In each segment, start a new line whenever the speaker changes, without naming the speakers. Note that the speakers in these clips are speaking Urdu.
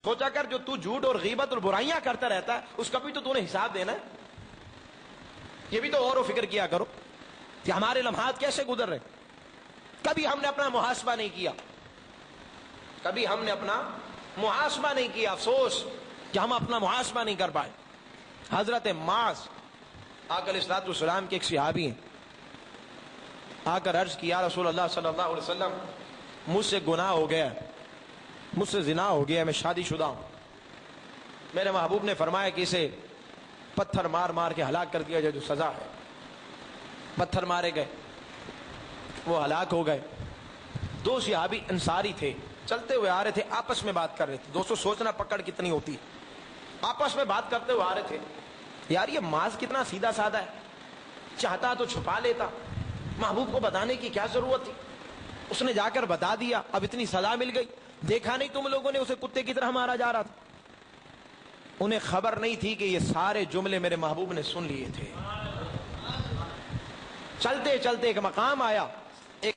سوچا کر جو تو جھوٹ اور غیبت اور برائیاں کرتا رہتا ہے اس کا بھی تو نے حساب دینا ہے. یہ بھی تو غور و فکر کیا کرو کہ ہمارے لمحات کیسے گزر رہے. کبھی ہم نے اپنا محاسبہ نہیں کیا, کبھی ہم نے اپنا محاسبہ نہیں کیا. افسوس کہ ہم اپنا محاسبہ نہیں کر پائے. حضرت معاذ آقا علیہ الصلوۃ والسلام کے ایک صحابی ہیں, آ کر عرض کیا رسول اللہ صلی اللہ علیہ وسلم مجھ سے گناہ ہو گیا, مجھ سے زنا ہو گیا, میں شادی شدہ ہوں. میرے محبوب نے فرمایا کہ اسے پتھر مار مار کے ہلاک کر دیا جائے جو سزا ہے. پتھر مارے گئے, وہ ہلاک ہو گئے. دو صحابی انصاری تھے, چلتے ہوئے آ رہے تھے, آپس میں بات کر رہے تھے. دوستو سوچنا پکڑ کتنی ہوتی ہے. آپس میں بات کرتے ہوئے آ رہے تھے, یار یہ معاذ کتنا سیدھا سادہ ہے, چاہتا تو چھپا لیتا, محبوب کو بتانے کی کیا ضرورت تھی. اس نے جا کر بتا دیا, اب اتنی سزا مل گئی. دیکھا نہیں تم لوگوں نے اسے کتے کی طرح مارا جا رہا تھا. انہیں خبر نہیں تھی کہ یہ سارے جملے میرے محبوب نے سن لیے تھے. چلتے چلتے ایک مقام آیا, ایک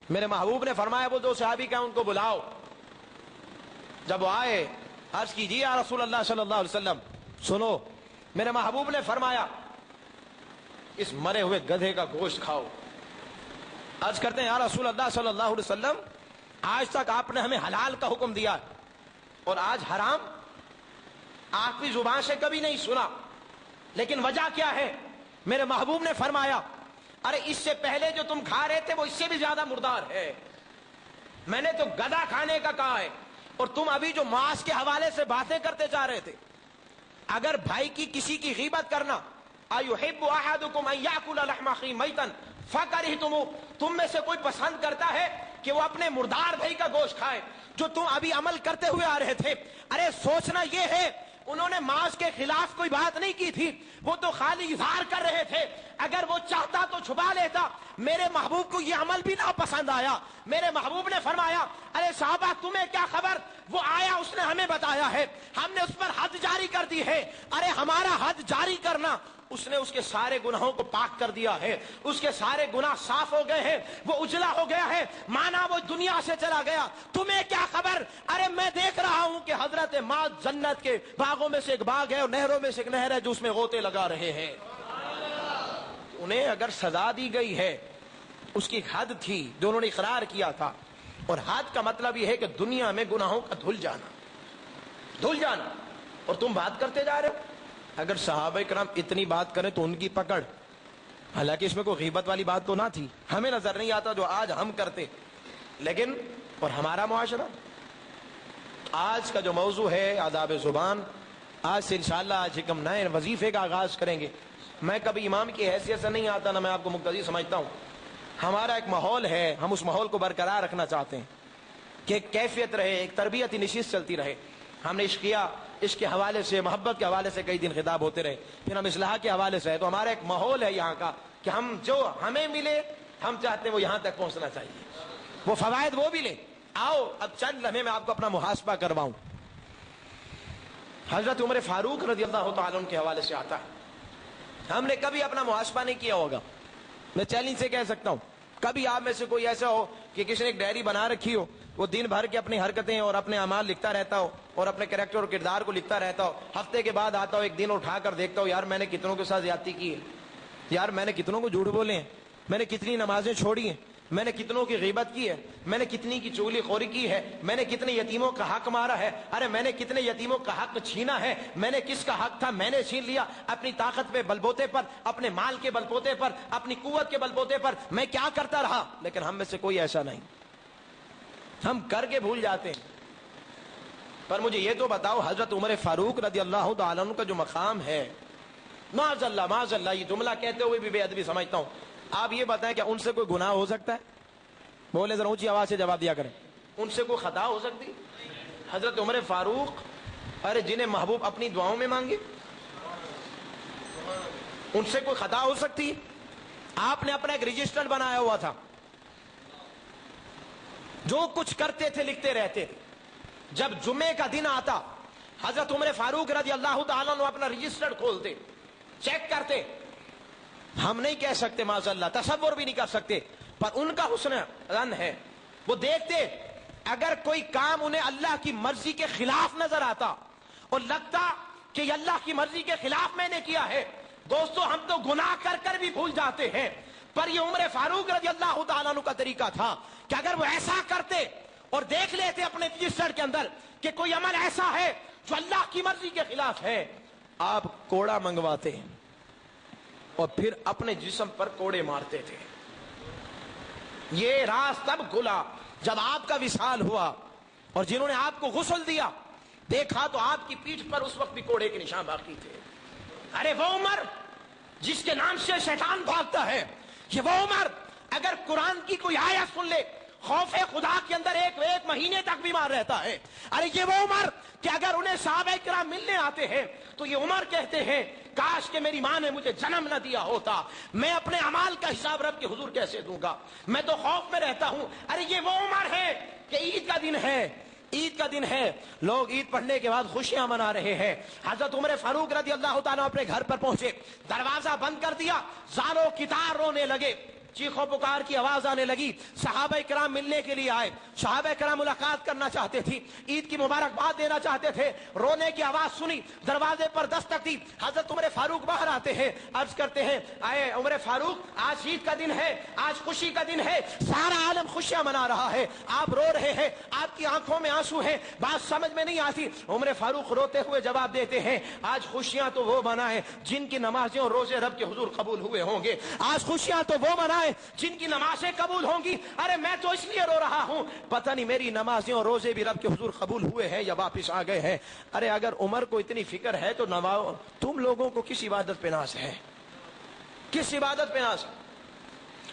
میرے محبوب نے فرمایا وہ دو صحابی کا ان کو بلاؤ. جب وہ آئے عرض کیجیے یا رسول اللہ صلی اللہ علیہ وسلم سنو. میرے محبوب نے فرمایا اس مرے ہوئے گدھے کا گوشت کھاؤ. عرض کرتے ہیں یا رسول اللہ صلی اللہ علیہ وسلم آج تک آپ نے ہمیں حلال کا حکم دیا اور آج حرام آپ کی زبان سے کبھی نہیں سنا, لیکن وجہ کیا ہے؟ میرے محبوب نے فرمایا ارے اس سے پہلے جو تم کھا رہے تھے وہ اس سے بھی زیادہ مردار ہے. میں نے تو گدھا کھانے کا کہا ہے اور تم ابھی جو معاذ کے حوالے سے باتیں کرتے جا رہے تھے. اگر بھائی کی کسی کی غیبت کرنا ایحب احدکم ان یاکل لحم اخیہ میتا فکرہتموہ, تم میں سے کوئی پسند کرتا ہے کہ وہ اپنے مردار بھائی کا گوشت کھائے جو تم ابھی عمل کرتے ہوئے آ رہے تھے. ارے سوچنا یہ ہے انہوں نے معاذ کے خلاف کوئی بات نہیں کی تھی, وہ تو خالی اظہار کر رہے تھے. اگر وہ چاہتا تو چھپا لیتا. میرے محبوب کو یہ عمل بھی نہ پسند آیا. میرے محبوب نے فرمایا ارے صحابہ تمہیں کیا خبر, وہ آیا اس نے ہمیں بتایا ہے, ہم نے اس پر حد جاری کر دی ہے. ارے ہمارا حد جاری کرنا, اس نے اس کے سارے گناہوں کو پاک کر دیا ہے, اس کے سارے گناہ صاف ہو گئے ہیں, وہ اجلا ہو گیا ہے, مانا وہ دنیا سے چلا گیا. تمہیں کیا خبر. ارے میں دیکھ رہا ہوں کہ حضرت معاذ جنت کے باغوں میں سے ایک باغ ہے اور نہروں میں سے ایک نہر ہے جو اس میں غوطے لگا رہے ہیں. انہیں اگر سزا دی گئی ہے اس کی حد تھی جو انہوں نے اقرار کیا تھا, اور حد کا مطلب یہ ہے کہ دنیا میں گناہوں کا دھل جانا, اور تم بات کرتے جا رہے ہو. اگر صحابہ کرام اتنی بات کریں تو ان کی پکڑ, حالانکہ اس میں کوئی غیبت والی بات تو نہ تھی, ہمیں نظر نہیں آتا جو آج ہم کرتے, لیکن اور ہمارا معاشرہ. آج کا جو موضوع ہے آداب زبان, آج سے انشاءاللہ آج ایک ہم نئے وظیفے کا آغاز کریں گے. میں کبھی امام کی حیثیت سے نہیں آتا, نہ میں آپ کو مقتدی سمجھتا ہوں. ہمارا ایک ماحول ہے, ہم اس ماحول کو برقرار رکھنا چاہتے ہیں کہ ایک کیفیت رہے, ایک تربیتی نشست چلتی رہے. ہم نے عشق کیا, عشق کے حوالے سے, محبت کے حوالے سے کئی دن خطاب ہوتے رہے, پھر ہم اصلاح کے حوالے سے ہے. تو ہمارا ایک ماحول ہے یہاں کا کہ ہم جو ہمیں ملے ہم چاہتے ہیں وہ یہاں تک پہنچنا چاہیے, وہ فوائد وہ بھی لیں. آؤ اب چند لمحے میں آپ کو اپنا محاسبہ کرواؤں. حضرت عمر فاروق رضی اللہ تعالیٰ عنہ کے حوالے سے آتا ہے, ہم نے کبھی اپنا محاسبہ نہیں کیا ہوگا. میں چیلنج سے کہہ سکتا ہوں کبھی آپ میں سے کوئی ایسا ہو کہ کسی نے ایک ڈائری بنا رکھی ہو, وہ دن بھر کے اپنی حرکتیں اور اپنے اعمال لکھتا رہتا ہو اور اپنے کریکٹر اور کردار کو لکھتا رہتا ہو. ہفتے کے بعد آتا ہو, ایک دن اٹھا کر دیکھتا ہو, یار میں نے کتنوں کے ساتھ زیادتی کی ہے, یار میں نے کتنوں کو جھوٹ بولے ہیں, میں نے کتنی نمازیں چھوڑی ہیں, میں نے کتنوں کی غیبت کی ہے, میں نے کتنی کی چغلی خوری کی ہے, میں نے کتنے یتیموں کا حق مارا ہے, ارے میں نے کتنے یتیموں کا حق چھینا ہے, میں نے کس کا حق تھا میں نے چھین لیا. اپنی طاقت پہ بلبوتے پر, اپنے مال کے بلبوتے پر, اپنی قوت کے بلبوتے پر میں کیا کرتا رہا. لیکن ہم میں سے کوئی ایسا نہیں, ہم کر کے بھول جاتے ہیں. پر مجھے یہ تو بتاؤ حضرت عمر فاروق رضی اللہ تعالیٰ عنہ کا جو مقام ہے, معاذ اللہ, یہ جملہ کہتے ہوئے بھی بے ادبی سمجھتا ہوں. آپ یہ بتائیں کہ ان سے کوئی گناہ ہو سکتا ہے؟ بولے ذرا اونچی آواز سے جواب دیا کریں. ان سے کوئی خطا ہو سکتی؟ حضرت عمر فاروق, ارے جنہیں محبوب اپنی دعاؤں میں مانگے, ان سے کوئی خطا ہو سکتی؟ آپ نے اپنا ایک رجسٹر بنایا ہوا تھا, جو کچھ کرتے تھے لکھتے رہتے تھے. جب جمعے کا دن آتا حضرت عمر فاروق رضی اللہ تعالیٰ عنہ اپنا رجسٹر کھولتے, چیک کرتے. ہم نہیں کہہ سکتے معاذ اللہ, تصور بھی نہیں کر سکتے, پر ان کا حسن رن ہے. وہ دیکھتے اگر کوئی کام انہیں اللہ کی مرضی کے خلاف نظر آتا اور لگتا کہ یہ اللہ کی مرضی کے خلاف میں نے کیا ہے، دوستو ہم تو گناہ کر کر بھی بھول جاتے ہیں، پر یہ عمر فاروق رضی اللہ تعالیٰ عنہ کا طریقہ تھا کہ اگر وہ ایسا کرتے اور دیکھ لیتے اپنے رجسٹر کے اندر کہ کوئی عمل ایسا ہے جو اللہ کی مرضی کے خلاف ہے، آپ کوڑا منگواتے اور پھر اپنے جسم پر کوڑے مارتے تھے۔ یہ راز تب کھلا جب آپ کا وصال ہوا، اور جنہوں نے آپ کو غسل دیا دیکھا تو آپ کی پیٹھ پر اس وقت بھی کوڑے کے نشان باقی تھے۔ ارے وہ عمر جس کے نام سے شیطان بھاگتا ہے، یہ وہ عمر اگر قرآن کی کوئی آیت سن لے خوف خدا کے اندر ایک مہینے تک بیمار رہتا ہے۔ ارے یہ وہ عمر کہ اگر انہیں صحابہ کرام ملنے آتے ہیں تو یہ عمر کہتے ہیں کاش کہ میری ماں نے مجھے جنم نہ دیا ہوتا، میں اپنے اعمال کا حساب رب کے حضور کیسے دوں گا، میں تو خوف میں رہتا ہوں۔ ارے یہ وہ عمر ہے کہ عید کا دن ہے، عید کا دن ہے، لوگ عید پڑھنے کے بعد خوشیاں منا رہے ہیں۔ حضرت عمر فاروق رضی اللہ تعالیٰ اپنے گھر پر پہنچے، دروازہ بند کر دیا، زاروں کتار رونے لگے، چیخوں پکار کی آواز آنے لگی، صحابہ کرام ملنے کے لیے آئے، صحابہ کرام ملاقات کرنا چاہتے تھے، عید کی مبارکباد دینا چاہتے تھے، رونے کی آواز سنی، دروازے پر دستک دی، حضرت عمر فاروق باہر آتے ہیں، عرض کرتے ہیں آئے عمر فاروق آج عید کا دن ہے، آج خوشی کا دن ہے، سارا عالم خوشیاں منا رہا ہے، آپ رو رہے ہیں، آپ کی آنکھوں میں آنسو ہیں، بات سمجھ میں نہیں آتی۔ عمر فاروق روتے ہوئے جواب دیتے ہیں آج خوشیاں تو وہ منائیں جن کی نمازیں اور روزے رب کے حضور قبول ہوئے ہوں گے، آج خوشیاں تو وہ منائیں جن کی نمازیں قبول ہوں گی۔ ارے میں تو اس لیے رو رہا ہوں پتہ نہیں میری نمازیں اور روزے بھی رب کے حضور قبول ہوئے ہیں یا واپس آ گئے ہیں۔ ارے اگر عمر کو اتنی فکر ہے تو تم لوگوں کو کس عبادت پہ ناز ہے، کس عبادت پہ ناز؟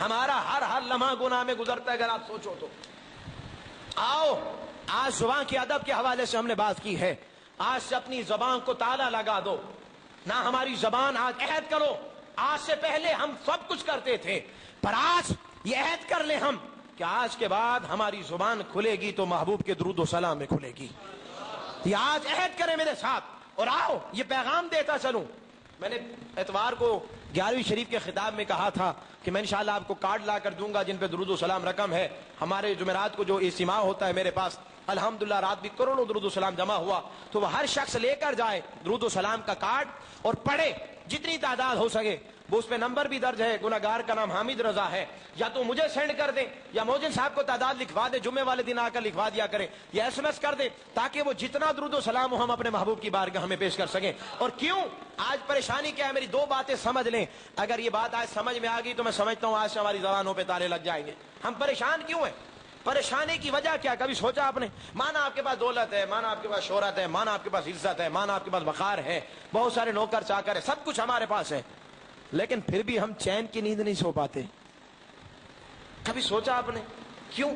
ہمارا ہر لمحہ گناہ میں گزرتا ہے اگر آپ سوچو تو۔ آؤ آج زبان کے ادب کے حوالے سے ہم نے بات کی ہے، آج سے اپنی زبان کو تالا لگا دو نہ، ہماری زبان آج عہد کرو، آج سے پہلے ہم سب کچھ کرتے تھے پر آج یہ عہد کر لیں ہم کہ آج کے بعد ہماری زبان کھلے گی تو محبوب کے درود و سلام میں کھلے گی۔ یہ آج عہد کریں میرے ساتھ، اور آؤ یہ پیغام دیتا چلوں۔ میں نے اتوار کو 11ویں شریف کے خطاب میں کہا تھا کہ میں انشاءاللہ آپ کو کارڈ لا کر دوں گا جن پہ درود و سلام رقم ہے۔ ہمارے جمعرات کو جو اجتماع ہوتا ہے میرے پاس الحمدللہ رات بھی کروڑوں درود و سلام جمع ہوا، تو وہ ہر شخص لے کر جائے درود و سلام کا کارڈ اور پڑھے جتنی تعداد ہو سکے، وہ اس پہ نمبر بھی درج ہے، گناہگار کا نام حامد رضا ہے، یا تو مجھے سینڈ کر دیں یا موجن صاحب کو تعداد لکھوا دیں، جمعے والے دن آ کر لکھوا دیا کریں یا SMS کر دیں تاکہ وہ جتنا درود و سلام ہو ہم اپنے محبوب کی بارگاہ میں پیش کر سکیں۔ اور کیوں آج پریشانی کیا ہے، میری دو باتیں سمجھ لیں، اگر یہ بات آج سمجھ میں آ گئی تو میں سمجھتا ہوں آج سے ہماری زبانوں پہ تالے لگ جائیں گے۔ ہم پریشان کیوں ہیں؟ پریشانی کی وجہ کیا؟ کبھی سوچا آپ نے؟ مانا آپ کے پاس دولت ہے، مانا آپ کے پاس شہرت ہے، مانا آپ کے پاس عزت ہے، مانا آپ کے پاس وقار ہے، بہت سارے نوکر چاکر ہے، سب کچھ ہمارے پاس ہے، لیکن پھر بھی ہم چین کی نیند نہیں سو پاتے۔ کبھی سوچا آپ نے کیوں؟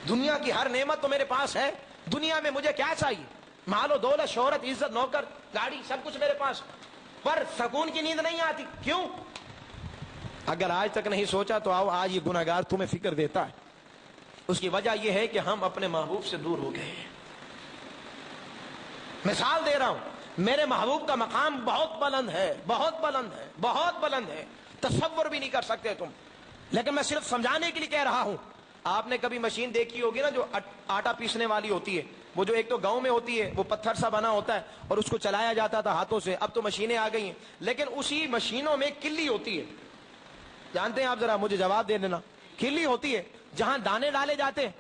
دنیا کی ہر نعمت تو میرے پاس ہے، دنیا میں مجھے کیا چاہیے؟ مال و دولت، شہرت، عزت، نوکر، گاڑی، سب کچھ میرے پاس، پر سکون کی نیند نہیں آتی، کیوں؟ اگر آج تک نہیں سوچا تو آؤ آج یہ گناہگار تمہیں فکر دیتا ہے۔ اس کی وجہ یہ ہے کہ ہم اپنے محبوب سے دور ہو گئے ہیں۔ مثال دے رہا ہوں، میرے محبوب کا مقام بہت بلند ہے، بہت بلند ہے، بہت بلند ہے، تصور بھی نہیں کر سکتے تم، لیکن میں صرف سمجھانے کے لیے کہہ رہا ہوں۔ آپ نے کبھی مشین دیکھی ہوگی نا جو آٹا پیسنے والی ہوتی ہے، وہ جو ایک تو گاؤں میں ہوتی ہے، وہ پتھر سا بنا ہوتا ہے اور اس کو چلایا جاتا تھا ہاتھوں سے، اب تو مشینیں آ گئی ہیں، لیکن اسی مشینوں میں کلی ہوتی ہے، جانتے ہیں آپ؟ ذرا مجھے جواب دے دینا۔ کلی ہوتی ہے جہاں دانے ڈالے جاتے ہیں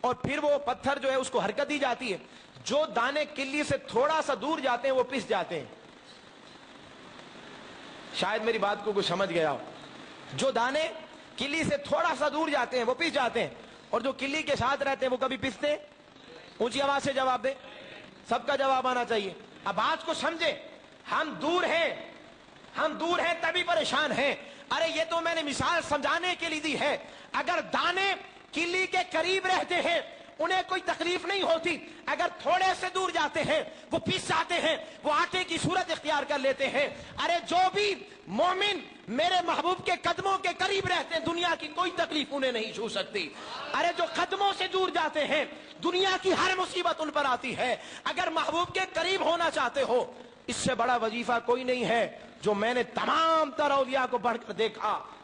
اور پھر وہ پتھر جو ہے اس کو حرکت دی جاتی ہے، جو دانے کلی سے تھوڑا سا دور جاتے ہیں وہ پس جاتے ہیں۔ شاید میری بات کو کچھ سمجھ گیا ہو۔ جو دانے کلی سے تھوڑا سا دور جاتے ہیں وہ پس جاتے ہیں، اور جو کلی کے ساتھ رہتے ہیں وہ کبھی پستے؟ اونچی آواز سے جواب دے، سب کا جواب آنا چاہیے۔ اب بات کو سمجھے، ہم دور ہیں، ہم دور ہیں تبھی پریشان ہیں۔ ارے یہ تو میں نے مثال سمجھانے کے لیے دی ہے، اگر دانے کلی کے قریب رہتے ہیں انہیں کوئی تکلیف نہیں ہوتی، اگر تھوڑے سے دور جاتے ہیں وہ پس جاتے ہیں، وہ آٹے کی صورت اختیار کر لیتے ہیں۔ ارے جو بھی مومن میرے محبوب کے قدموں کے قریب رہتے ہیں دنیا کی کوئی تکلیف انہیں نہیں چھو سکتی۔ ارے جو قدموں سے دور جاتے ہیں دنیا کی ہر مصیبت ان پر آتی ہے۔ اگر محبوب کے قریب ہونا چاہتے ہو، اس سے بڑا وظیفہ کوئی نہیں ہے جو میں نے تمام تر اولیاء کو پڑھ کر دیکھا،